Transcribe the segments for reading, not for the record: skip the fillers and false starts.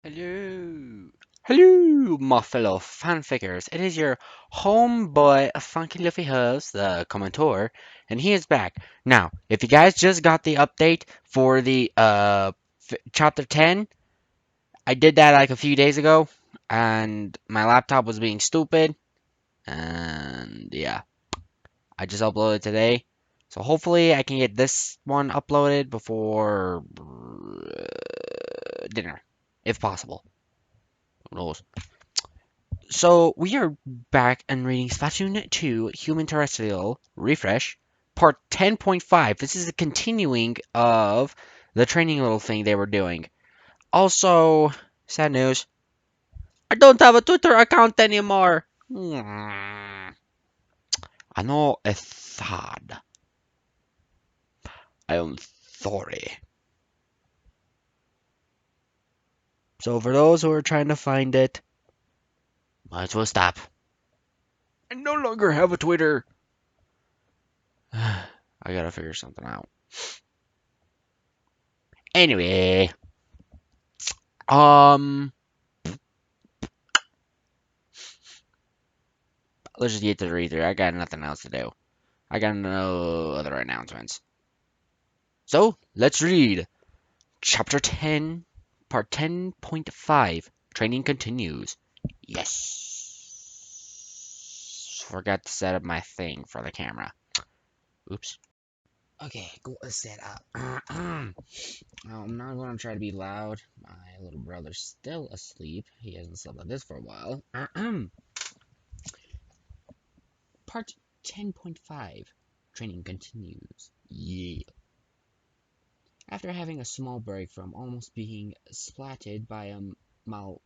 Hello. Hello, my fellow fanfickers. It is your homeboy, Funky Luffy host, the commentator, and he is back. Now, if you guys just got the update for the chapter 10, I did that like a few days ago, and my laptop was being stupid, and yeah, I just uploaded today. So hopefully I can get this one uploaded before dinner, if possible. Who knows? So we are back and reading Splatoon 2 Human-terrestrial Refresh, part 10.5. This is a continuing of the training little thing they were doing. Also, sad news, I don't have a Twitter account anymore. I know it's sad. I am sorry. So for those who are trying to find it, might as well stop. I no longer have a Twitter. I gotta figure something out. Anyway, um, let's just get to the reader. I got nothing else to do. I got no other announcements. So let's read Chapter 10, Part 10.5. Training continues. Yes. Forgot to set up my thing for the camera. Oops. Okay, go set up. I'm not going to try to be loud. My little brother's still asleep. He hasn't slept like this for a while. Part 10.5. Training continues. Yeah. After having a small break from almost being splatted by a mal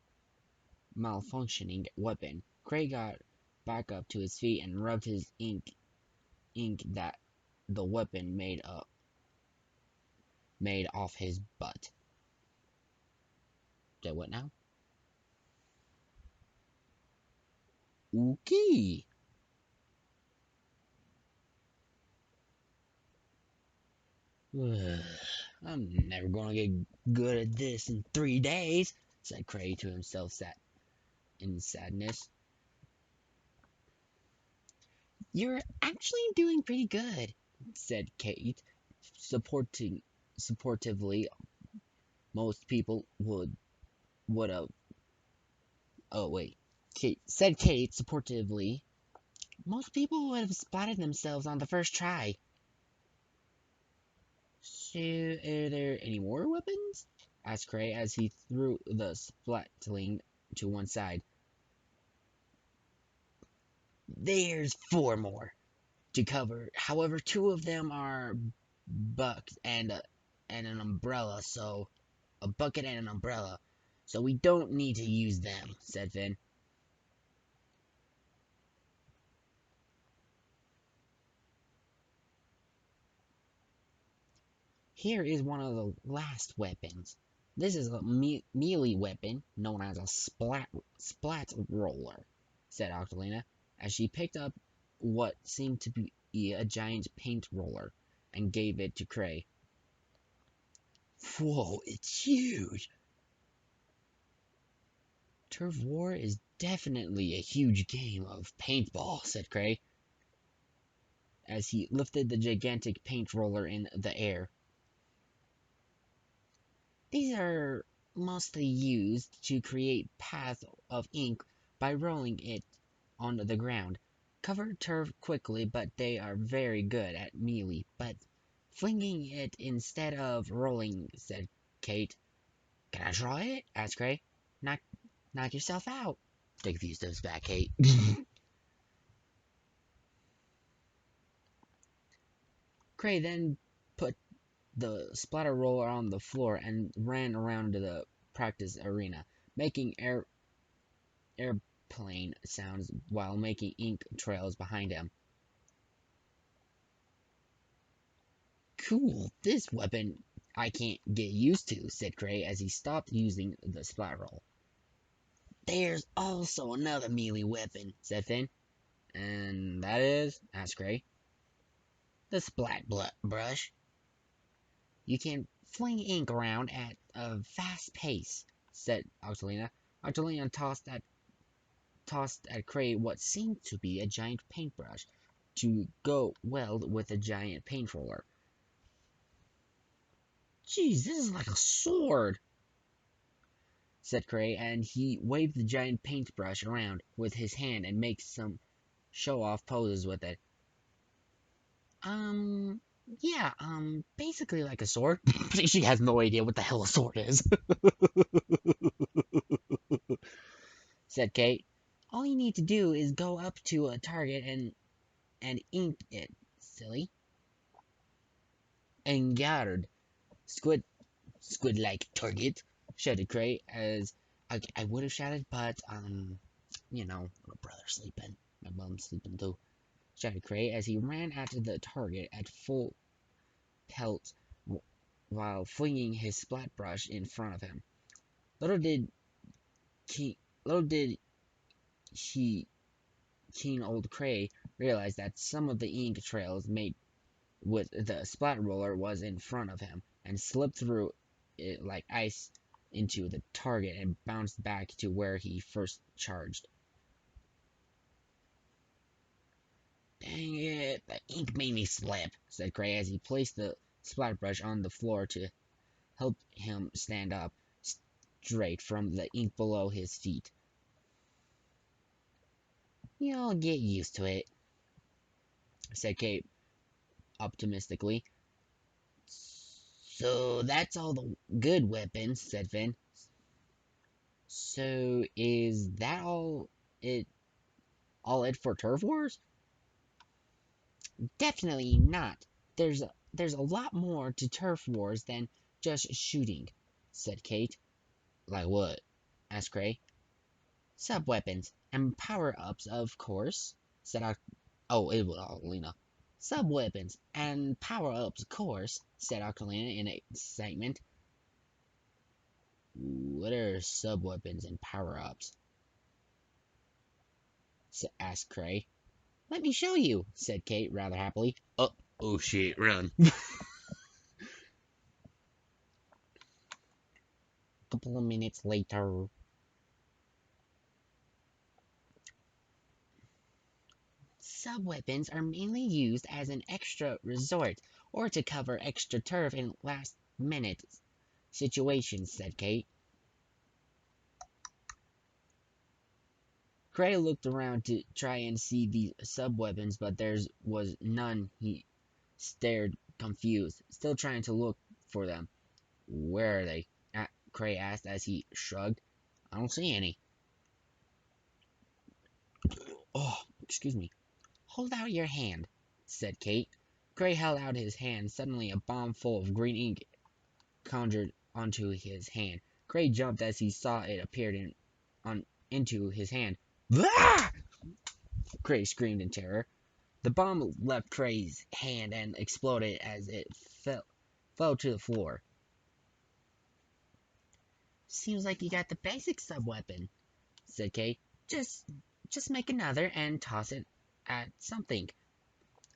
malfunctioning weapon, Craig got back up to his feet and rubbed his ink that the weapon made off his butt. Did what now? Okay. I'm never gonna get good at this in 3 days, said Craig to himself in sadness. You're actually doing pretty good, said Kate, supportively. Most people would have. Oh wait, Kate supportively. Most people would have spotted themselves on the first try. So, are there any more weapons? Asked Cray as he threw the splatling to one side. There's 4 more to cover. However, 2 of them are bucked and an umbrella, so a bucket and an umbrella. So we don't need to use them, said Finn. Here is one of the last weapons. This is a melee weapon known as a splat roller, said Octolina, as she picked up what seemed to be a giant paint roller and gave it to Cray. Whoa, it's huge! Turf War is definitely a huge game of paintball, said Cray, as he lifted the gigantic paint roller in the air. These are mostly used to create paths of ink by rolling it on the ground. Cover turf quickly, but they are very good at melee. But flinging it instead of rolling, said Kate. Can I try it? Asked Gray. Knock yourself out. Take a few steps back, Kate. Cray then put the splatter roller on the floor and ran around the practice arena, making airplane sounds while making ink trails behind him. Cool, this weapon I can't get used to, said Cray as he stopped using the splat roll. There's also another melee weapon, said Finn. And that is? Asked Cray. The splat brush. You can fling ink around at a fast pace. said Octolina. Octolina tossed at Cray what seemed to be a giant paintbrush to go well with a giant paint roller. Geez, this is like a sword, said Cray, and he waved the giant paintbrush around with his hand and made some show-off poses with it. Um, yeah, basically like a sword. She has no idea what the hell a sword is, said Kate. All you need to do is go up to a target and ink it, silly. Engard, squid, squid-like target, shouted Cray, as I would have shouted, but, my brother's sleeping. My mom's sleeping too, shouted Cray as he ran after the target at full pelt while flinging his splat brush in front of him. Little did he, little did he, keen old Cray realize that some of the ink trails made with the splat roller was in front of him and slipped through it like ice into the target and bounced back to where he first charged. Dang it, the ink made me slip, said Cray as he placed the splat brush on the floor to help him stand up straight from the ink below his feet. You'll get used to it, said Kate optimistically. So that's all the good weapons, said Finn. So is that all it for Turf Wars? Definitely not. There's a lot more to Turf Wars than just shooting, said Kate. Like what? Asked Cray. Sub-weapons and power-ups, of course, said it was Lena. Sub-weapons and power-ups, of course, said Octolina in excitement. What are sub-weapons and power-ups? Asked Cray. Let me show you, said Kate rather happily. Oh shit, run. Couple of minutes later. Sub-weapons are mainly used as an extra resort or to cover extra turf in last-minute situations, said Kate. Cray looked around to try and see the sub-weapons, but there was none. He stared confused, still trying to look for them. Where are they? Cray asked as he shrugged. I don't see any. Oh, excuse me. Hold out your hand, said Kate. Cray held out his hand. Suddenly, a bomb full of green ink conjured onto his hand. Cray jumped as he saw it appeared into his hand. Ah! Cray screamed in terror. The bomb left Cray's hand and exploded as it fell to the floor. Seems like you got the basic sub-weapon, said Kate. Just make another and toss it at something.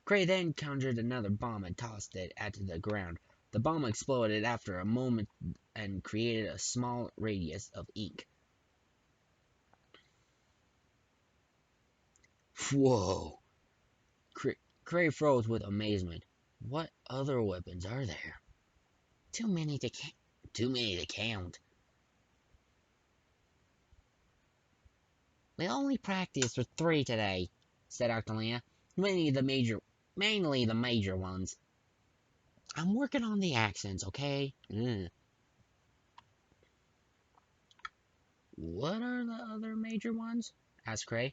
Cray then conjured another bomb and tossed it at the ground. The bomb exploded after a moment and created a small radius of ink. Whoa! Cray froze with amazement. What other weapons are there? Too many to count. We only practiced for 3 today, said Octolina. Mainly the major ones. I'm working on the accents, okay? What are the other major ones? Asked Cray.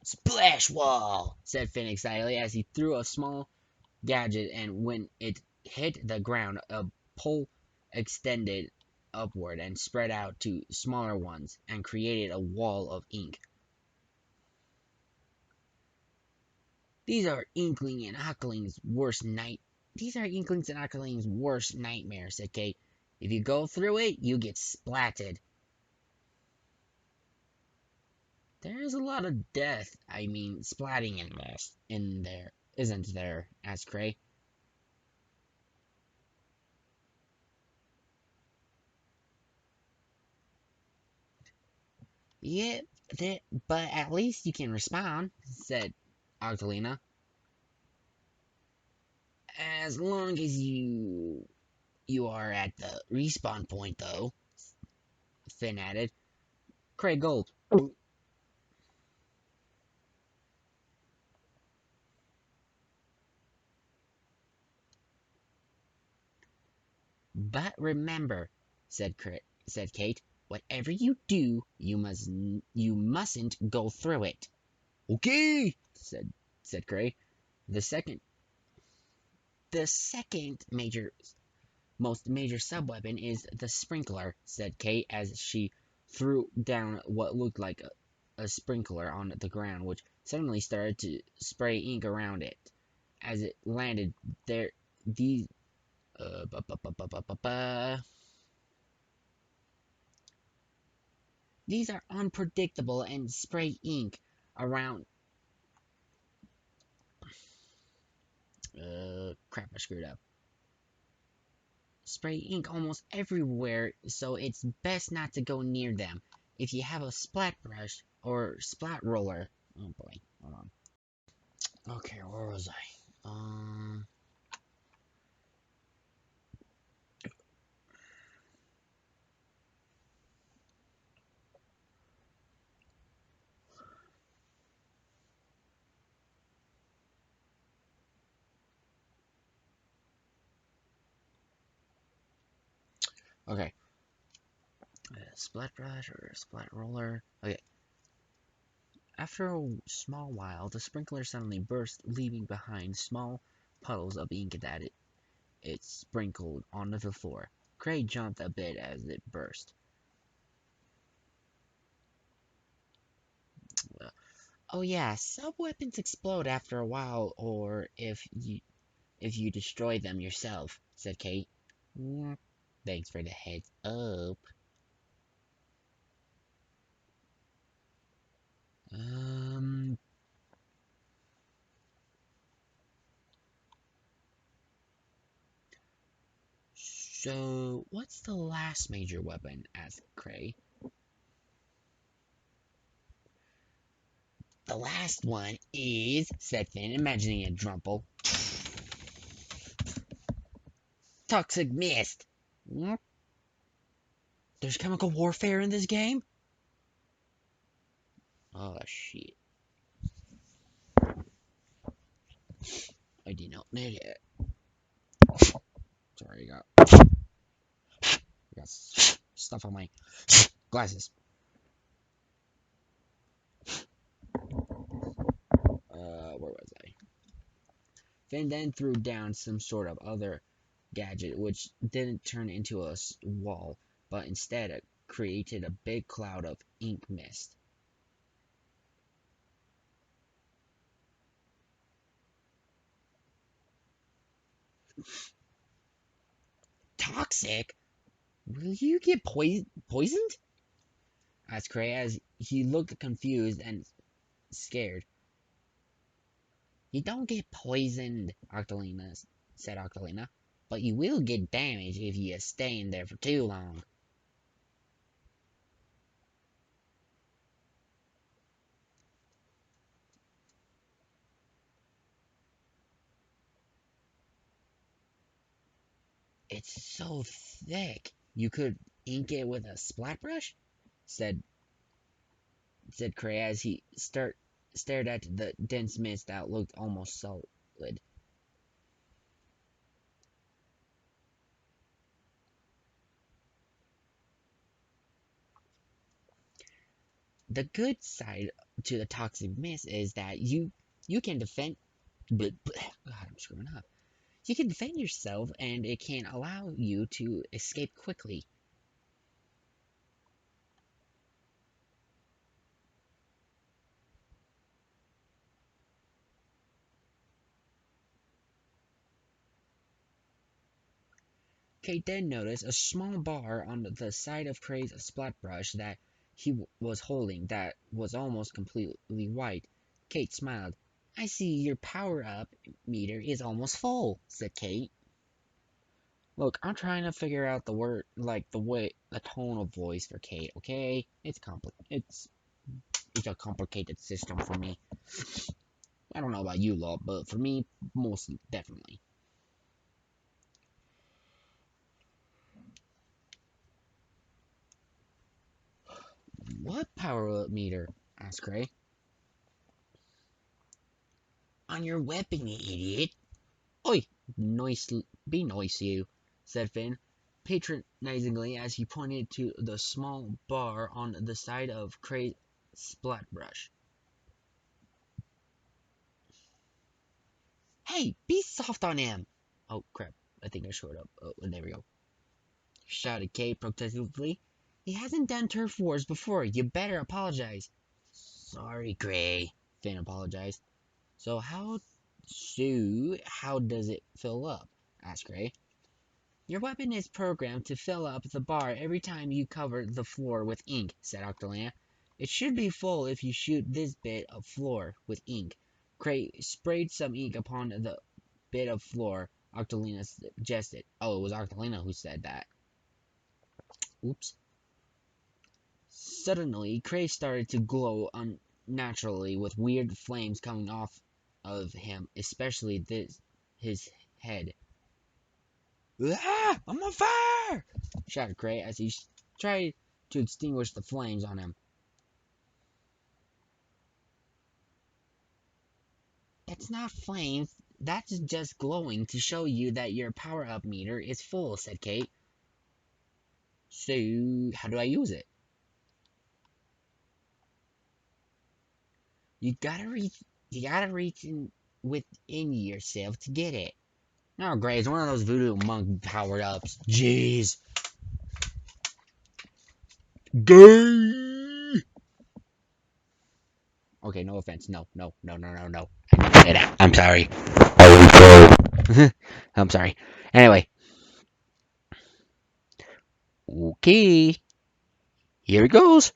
Splash wall, said Finn excitedly as he threw a small gadget, and when it hit the ground, a pole extended upward and spread out to smaller ones and created a wall of ink. These are Inklings and Ockling's worst nightmare, said Kate. If you go through it, you get splatted. There's a lot of splatting in there, isn't there? Asked Cray. Yeah, but at least you can respond, said Octolina. As long as you are at the respawn point, though, Finn added. Craig Gold. But remember, said Kate, whatever you do, you mustn't go through it. Okay, said Craig. The second the second most major sub-weapon is the sprinkler, said Kate as she threw down what looked like a sprinkler on the ground, which suddenly started to spray ink around it. As it landed there, these uh, ba, ba, ba, ba, ba, ba, ba. These are unpredictable and spray ink around. Crap, I screwed up. Spray ink almost everywhere, so it's best not to go near them. If you have a splat brush or splat roller. Oh boy, hold on. Okay, where was I? Okay. Splat brush or splat roller. Okay. After a small while, the sprinkler suddenly burst, leaving behind small puddles of ink that it sprinkled onto the floor. Craig jumped a bit as it burst. Oh yeah, sub-weapons explode after a while, or if you destroy them yourself, said Kate. "Mm, thanks for the heads up. Um, so what's the last major weapon? Asked Cray. The last one is, said Finn, imagining a drumple. Toxic mist. Mm, there's chemical warfare in this game? Oh shit. I did not know that. Sorry, I got stuff on my glasses. Where was I? Finn then threw down some sort of other gadget, which didn't turn into a wall, but instead it created a big cloud of ink mist. Toxic? Will you get poisoned? Asked Cray as he looked confused and scared. You don't get poisoned, said Octolina, but you will get damaged if you stay in there for too long. It's so thick. You could ink it with a splat brush? said said Cray as he stared at the dense mist that looked almost solid. The good side to the toxic mist is that you can defend. God, I'm screwing up. You can defend yourself, and it can allow you to escape quickly. Kate then noticed a small bar on the side of Cray's splat brush that he was holding that was almost completely white. Kate smiled. I see your power up meter is almost full, said Kate. Look, I'm trying to figure out the word, like the tone of voice for Kate. Okay, it's a complicated system for me. I don't know about you lot, but for me, most definitely. What power up meter? Asked Gray. On your weapon, you idiot. Oi, nice, be nice, you, said Finn, patronizingly as he pointed to the small bar on the side of Cray's splat brush. Hey, be soft on him! Oh, crap. I think I showed up. Oh, there we go. Shouted Kay protectively. He hasn't done turf wars before. You better apologize. Sorry, Gray. Finn apologized. So how does it fill up? Asked Gray. Your weapon is programmed to fill up the bar every time you cover the floor with ink, said Octolina. It should be full if you shoot this bit of floor with ink. Cray sprayed some ink upon the bit of floor. Octolina suggested. Oh, it was Octolina who said that. Oops. Suddenly, Cray started to glow unnaturally with weird flames coming off of him, especially his head. Ah! I'm on fire! Shouted Cray as he tried to extinguish the flames on him. That's not flames. That's just glowing to show you that your power-up meter is full, said Kate. So, how do I use it? You gotta reach in within yourself to get it. No, Gray, it's one of those voodoo monk powered-ups. Jeez. Gay! Okay, no offense. No, no, no, no, no, no. I didn't say that. I'm sorry. I'm sorry. Anyway. Okay. Here it goes.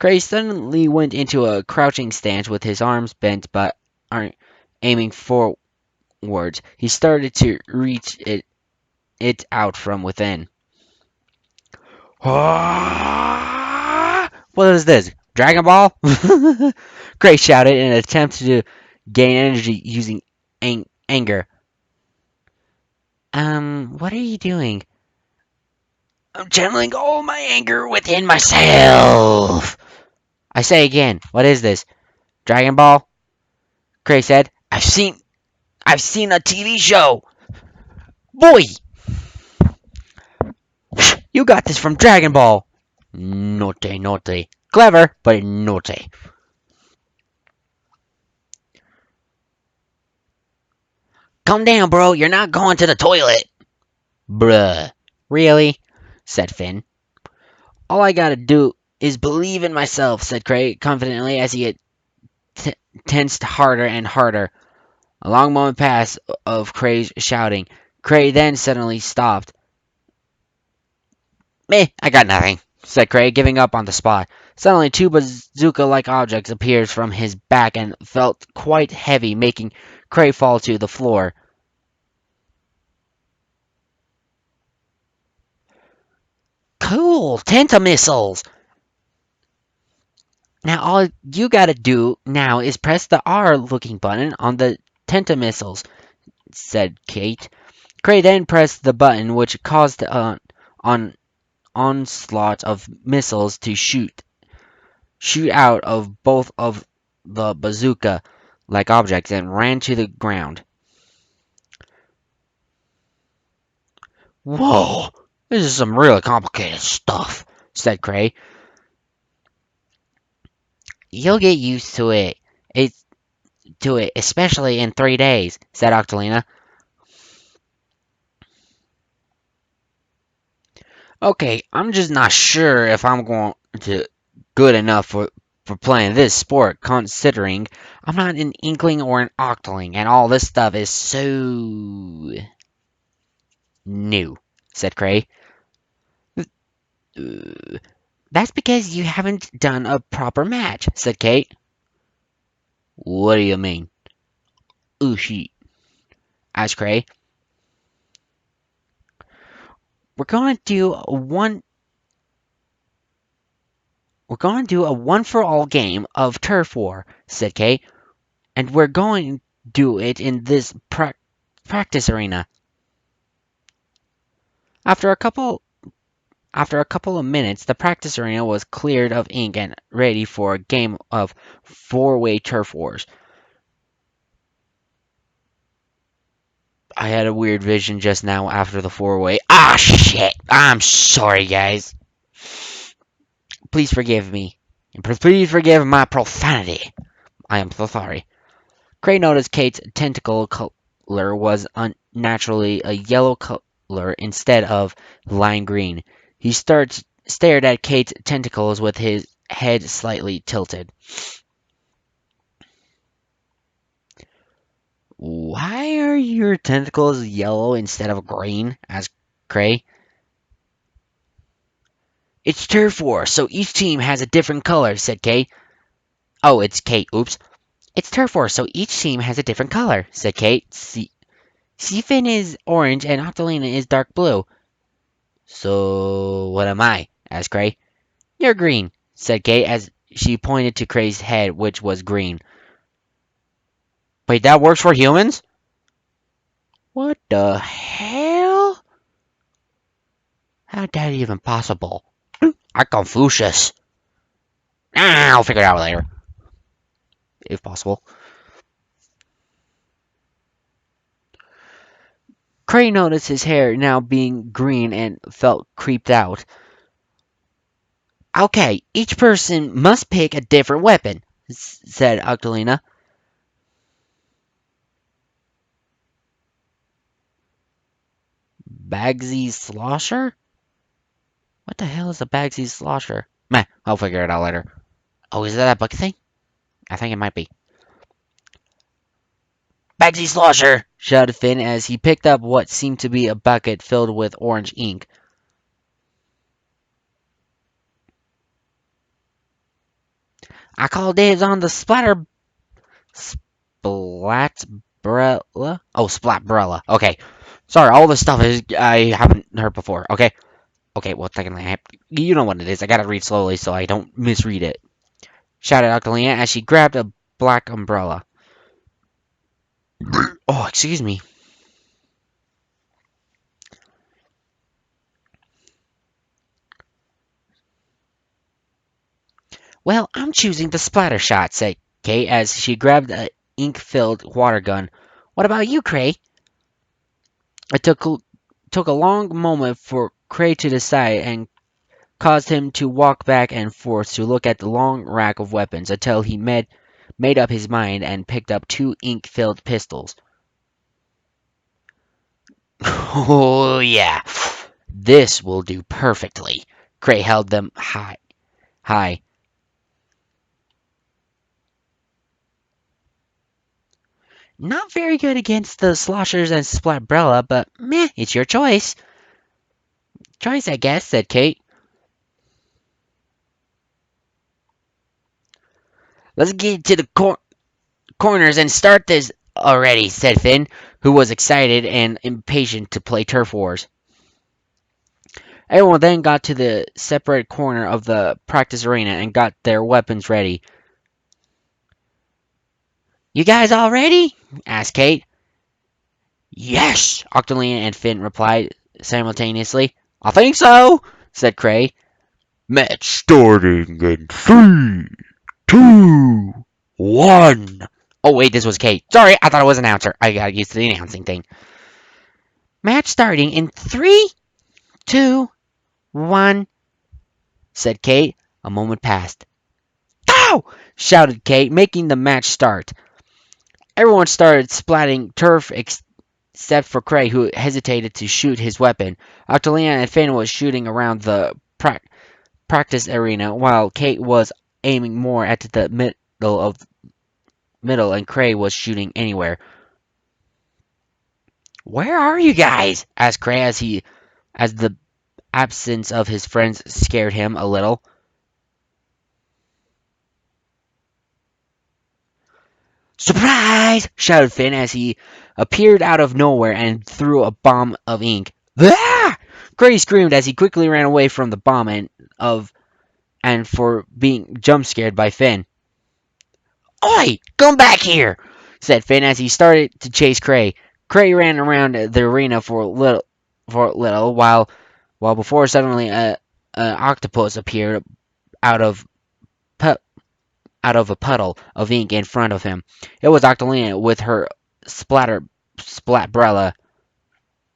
Gray suddenly went into a crouching stance with his arms bent but aren't aiming forwards. He started to reach it out from within. What is this? Dragon Ball? Gray shouted in an attempt to gain energy using anger. What are you doing? I'm channeling all my anger within myself. I say again, what is this? Dragon Ball? Gray said. I've seen a TV show. Boy, you got this from Dragon Ball. Naughty, naughty. Clever, but naughty. Calm down, bro. You're not going to the toilet. Bruh. Really? Said Finn. All I gotta do is believe in myself, said Craig confidently as he t- tensed harder and harder. A long moment passed of Craig's shouting. Craig then suddenly stopped. Meh, I got nothing, said Craig, giving up on the spot. Suddenly, two bazooka-like objects appeared from his back and felt quite heavy, making Craig fall to the floor. Cool, tenta-missiles! Now all you gotta do now is press the R-looking button on the tenta-missiles, said Kate. Craig then pressed the button, which caused an onslaught of missiles to shoot out of both of the bazooka-like objects and ran to the ground. Whoa, this is some really complicated stuff, said Cray. You'll get used to it. Especially in 3 days, said Octolina. Okay, I'm just not sure if I'm going to good enough for playing this sport, considering I'm not an inkling or an octoling, and all this stuff is so new, said Cray. "Uh, That's because you haven't done a proper match," said Kate. What do you mean? Ooh, she asked Cray. We're going to do a one. We're going to do a one for all game of turf war," said Kate, "and we're going to do it in this practice arena." After a couple After a couple of minutes, the practice arena was cleared of ink and ready for a game of four-way turf wars. I had a weird vision just now after the four-way. Ah, shit! I'm sorry, guys. Please forgive me. Please forgive my profanity. I am so sorry. Gray noticed Kate's tentacle color was unnaturally a yellow color instead of lime green. He stared at Kate's tentacles with his head slightly tilted. "Why are your tentacles yellow instead of green?" asked Gray. "It's turf war, so each team has a different color," said Kate. Oh, it's Kate. Oops. "It's turf war, so each team has a different color," said Kate. Seafin is orange and Octolina is dark blue. "So what am I?" asked Gray. "You're green," said Kate as she pointed to Gray's head, which was green. "Wait, that works for humans?" "What the hell? How's that even possible?" "I'm Confucius." I'll figure it out later, if possible." Cray noticed his hair now being green and felt creeped out. "Okay, each person must pick a different weapon," said Octolina. "Bagsy Slosher? What the hell is a Bagsy Slosher?" Meh, I'll figure it out later. Oh, is that a bucket thing? I think it might be. "Bagsy Slosher!" shouted Finn as he picked up what seemed to be a bucket filled with orange ink. "I call dibs on the Splatbrella. Oh, Splatbrella. Okay. Sorry, all this stuff is I haven't heard before. Okay. Okay, well, technically, you know what it is. I gotta read slowly so I don't misread it," shouted Octolina as she grabbed a black umbrella. Oh, excuse me. "Well, I'm choosing the splatter shot," said Kate as she grabbed an ink-filled water gun. "What about you, Cray?" It took a long moment for Cray to decide and caused him to walk back and forth to look at the long rack of weapons until he made up his mind and picked up two ink-filled pistols. "Oh, yeah. This will do perfectly." Cray held them high. "Not very good against the sloshers and splatbrella, but meh, it's your choice." "Choice, I guess," said Kate. "Let's get to the corners and start this already," said Finn, who was excited and impatient to play turf wars. Everyone then got to the separate corner of the practice arena and got their weapons ready. "You guys all ready?" asked Kate. "Yes," Octolina and Finn replied simultaneously. "I think so," said Cray. "Match starting in 3, 2, 1." Oh, wait, this was Kate. Sorry, I thought it was an announcer. I got used to the announcing thing. "Match starting in 3, 2, 1," said Kate. A moment passed. "Go!" shouted Kate, making the match start. Everyone started splatting turf except for Cray, who hesitated to shoot his weapon. Octolina and Finn was shooting around the practice arena, while Kate was aiming more at the middle, and Cray was shooting anywhere. "Where are you guys?" asked Cray as the absence of his friends scared him a little. "Surprise!" shouted Finn as he appeared out of nowhere and threw a bomb of ink. "Ah!" Gray screamed as he quickly ran away from the bomb and for being jump scared by Finn. Oi! Come back here! Said Finn as he started to chase Cray. Cray ran around the arena for a little while before suddenly an octopus appeared out of pu- out of a puddle of ink in front of him. It was Octolina with her splatbrella.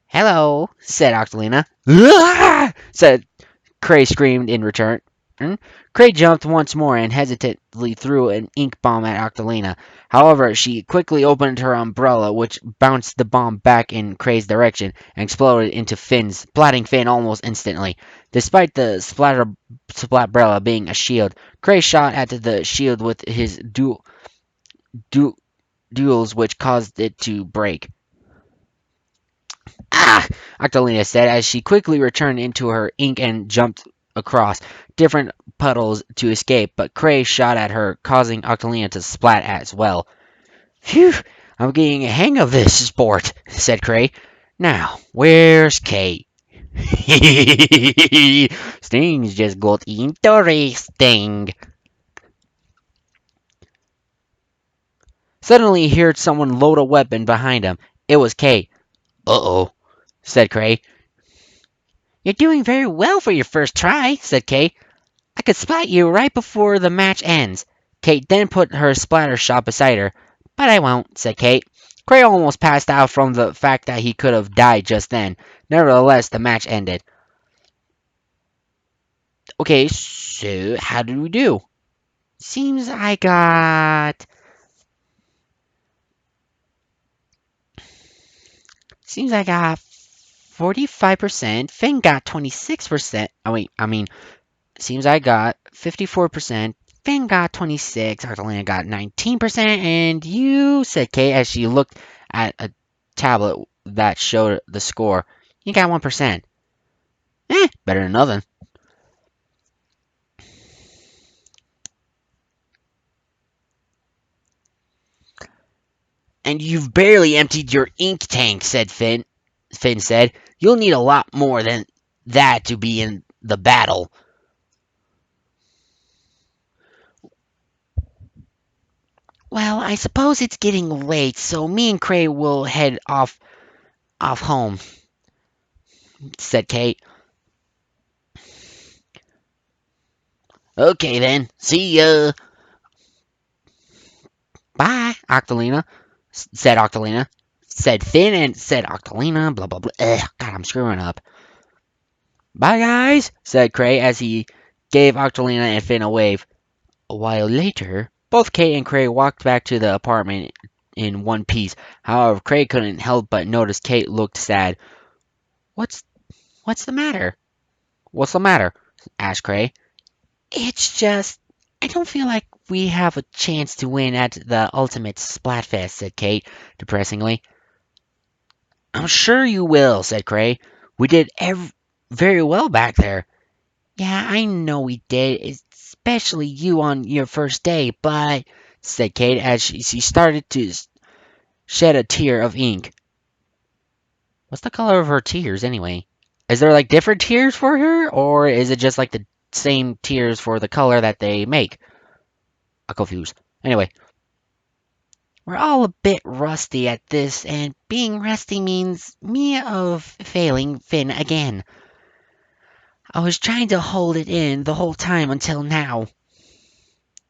Hello, said Octolina. "Ah!" said Cray screamed in return. Cray jumped once more and hesitantly threw an ink bomb at Octolina. However, she quickly opened her umbrella, which bounced the bomb back in Cray's direction and exploded into Finn's, splatting Finn almost instantly. Despite the splatbrella being a shield, Cray shot at the shield with his du- duels, which caused it to break. Ah! Octolina said as she quickly returned into her ink and jumped across different puddles to escape, but Cray shot at her, causing Octolina to splat as well. Phew! I'm getting a hang of this sport, said Cray. Now, where's Kate? Things just got interesting. Suddenly he heard someone load a weapon behind him. It was Kate. Uh-oh, said Cray. You're doing very well for your first try, said Kate. I could splat you right before the match ends. Kate then put her splatter shot beside her. But I won't, said Kate. Cray almost passed out from the fact that he could have died just then. Nevertheless, the match ended. Okay, so how did we do? Seems I got. Seems I got 45%. Finn got 26%. Oh, wait, I mean, seems I got 54%. Finn got 26. Artelina got 19%. And you, said Kate as she looked at a tablet that showed the score. You got 1%. Better than nothing. And you've barely emptied your ink tank, said Finn. Finn said. You'll need a lot more than that to be in the battle. Well, I suppose it's getting late, so me and Cray will head off home, said Kate. Okay then, see ya. Bye, Octolina, said Octolina. Said Finn and said Octolina, blah blah blah. Ugh, God, I'm screwing up. Bye guys, said Cray as he gave Octolina and Finn a wave. A while later, both Kate and Cray walked back to the apartment in one piece. However, Cray couldn't help but notice Kate looked sad. What's what's the matter? What's the matter? Asked Cray. It's just I don't feel like we have a chance to win at the ultimate Splatfest, said Kate, depressingly. I'm sure you will, said Cray. We did very well back there. Yeah, I know we did, especially you on your first day, but, said Kate as she started to shed a tear of ink. What's the color of her tears, anyway? Is there like different tears for her, or is it just like the same tears for the color that they make? I'm confused. Anyway, we're all a bit rusty at this, and being rusty means me of failing Finn again. I was trying to hold it in the whole time until now.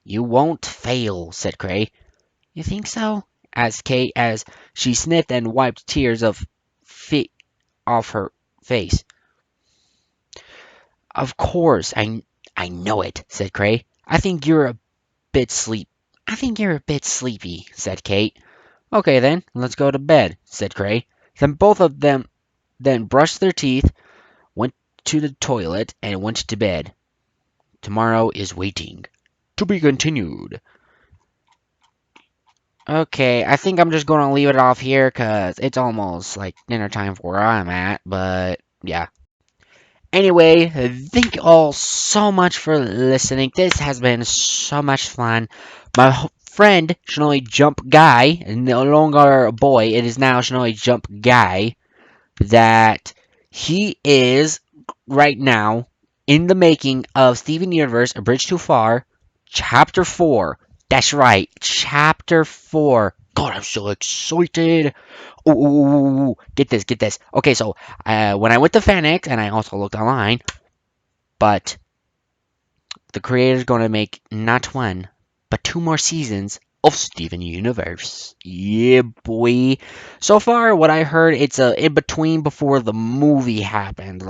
You won't fail, said Cray. You think so? Asked Kate as she sniffed and wiped tears of feet off her face. Of course, I know it, said Cray. I think you're a bit sleepy, said Kate. Okay then, let's go to bed, said Cray. Then both of them then brushed their teeth, went to the toilet, and went to bed. Tomorrow is waiting. To be continued. Okay, I think I'm just going to leave it off here because it's almost like dinner time for where I'm at, but yeah. Anyway, thank you all so much for listening. This has been so much fun. My friend, Snowy Jump Guy, no longer a boy, it is now Snowy Jump Guy, that He is right now in the making of Steven Universe: A Bridge Too Far, Chapter 4. That's right, Chapter 4. God, I'm so excited. Ooh, ooh, ooh, ooh. Get this, get this. Okay, so when I went to Fanix and I also looked online, but the creator's going to make not one, but two more seasons of Steven Universe. Yeah, boy. So far, what I heard, it's a in between before the movie happened.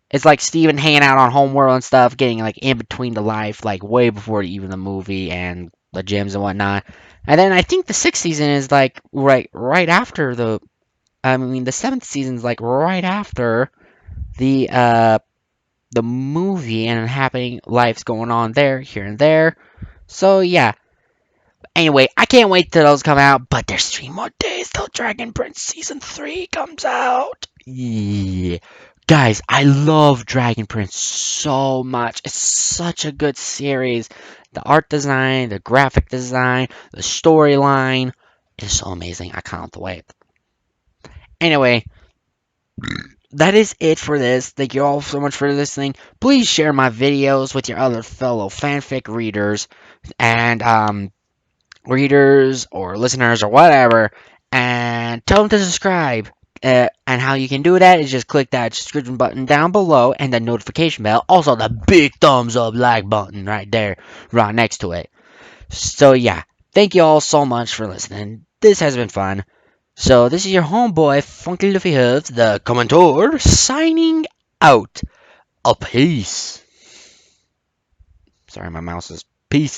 It's like Steven hanging out on Homeworld and stuff, getting like in between the life, like way before even the movie and the gyms and whatnot. And then I think the sixth season is like right after the. I mean, the seventh season's like right after the movie and happening life's going on there, here and there. So yeah. Anyway, I can't wait till those come out, but there's 3 more days till Dragon Prince Season 3 comes out. Yeah. Guys, I love Dragon Prince so much. It's such a good series. The art design, the graphic design, the storyline is so amazing. I can't wait. Anyway, that is it for this. Thank you all so much for listening. Please share my videos with your other fellow fanfic readers and readers or listeners or whatever, and tell them to subscribe. And how you can do that is just click that subscription button down below and the notification bell. Also, the big thumbs up like button right there, right next to it. So, yeah, thank you all so much for listening. This has been fun. So, this is your homeboy, Funky Luffy Hooves, the commentor, signing out. A peace. Sorry, my mouse is peace.